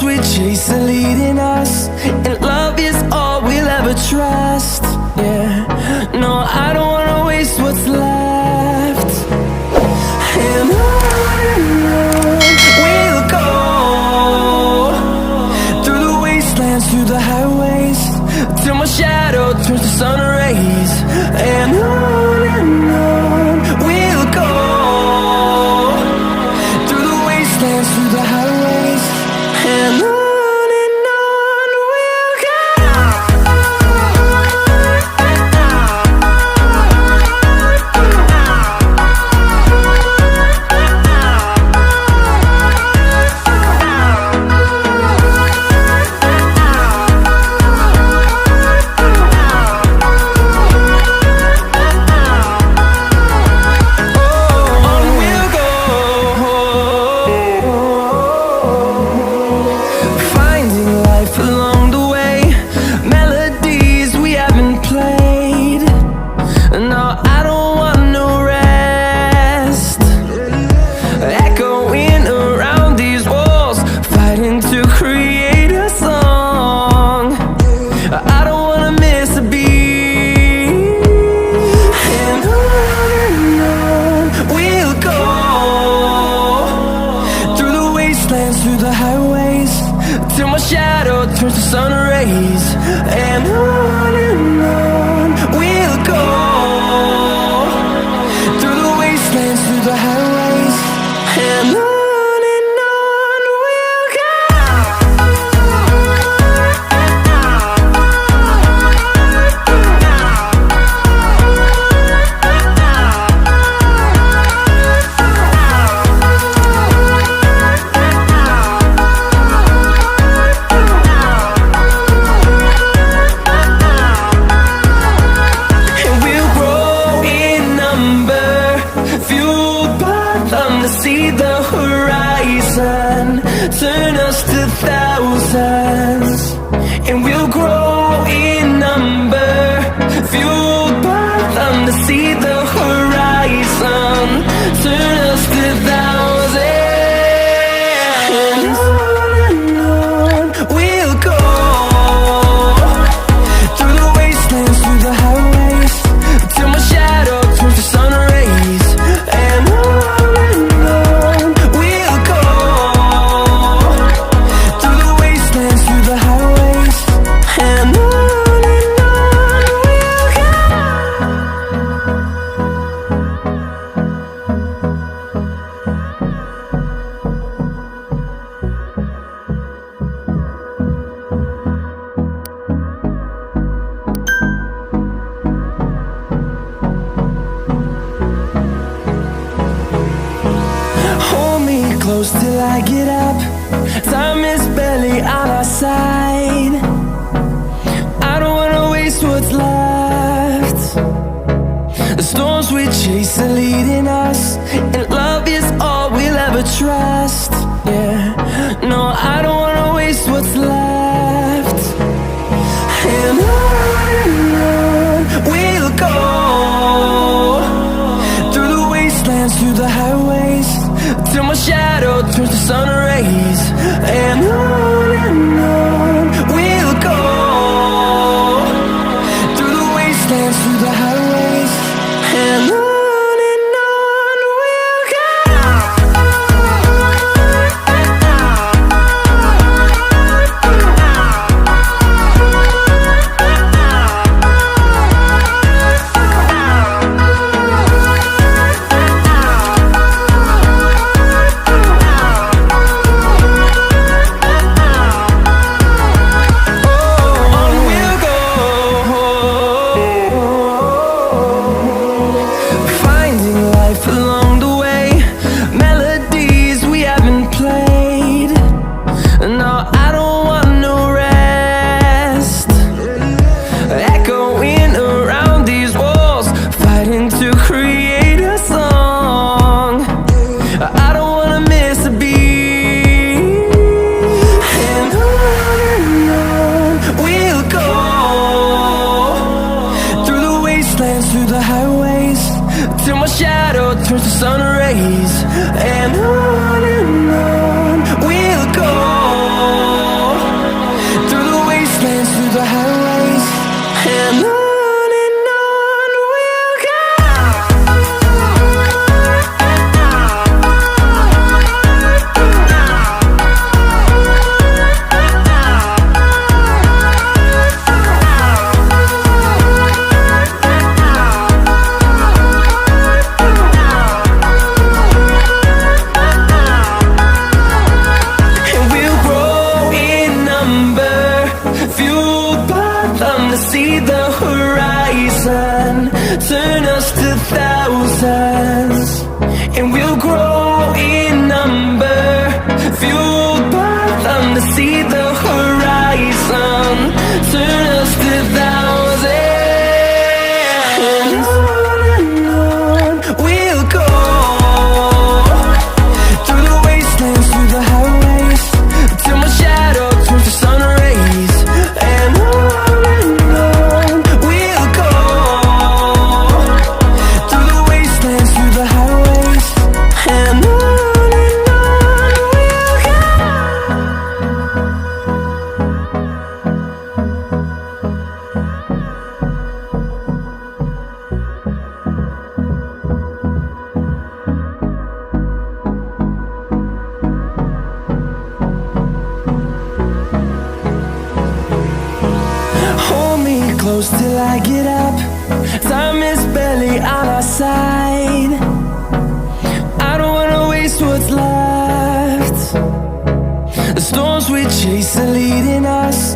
storms we chase are leading us, and love is all we'll ever trust. Yeah, no, I don't wanna waste what's left. And on we'll go, through the wastelands, through the highways, till my shadow turns to sun rays. And on we'll go, through the wastelands, through the highways, and on we'll go. Through the highways, till my shadow turns to sun rays. And on we'll go, through the wastelands, through the highways, and on. See the horizon, turn us to thousands, and we'll grow in number, fueled by them. To see the horizon, turn us to thousands, and on we'll go, through the wastelands, through the highways, till my shadow turns to sun rays. And close till I get up, time is barely on our side. I don't wanna waste what's left. The storms we chase are leading us, and love is all we'll ever trust. Yeah, no, I don't wanna waste what's left. And on we'll go, through the wastelands, through the highways, till my shadow turns to sun rays. And on we'll go, through the wastelands, through the highways, and on. Turns to sun rays, and on we'll go. thousands, and we'll grow in number, fueled by them to see the horizon, turn us to thousands. And on we'll go, through the wastelands, through the highways, till my shadow turns to sun rays. And on we'll go, through the wastelands, through the highways. And on we'll go. Hold me close till I get up. Time is barely on our side. I don't wanna waste what's left. The storms we chase are leading us.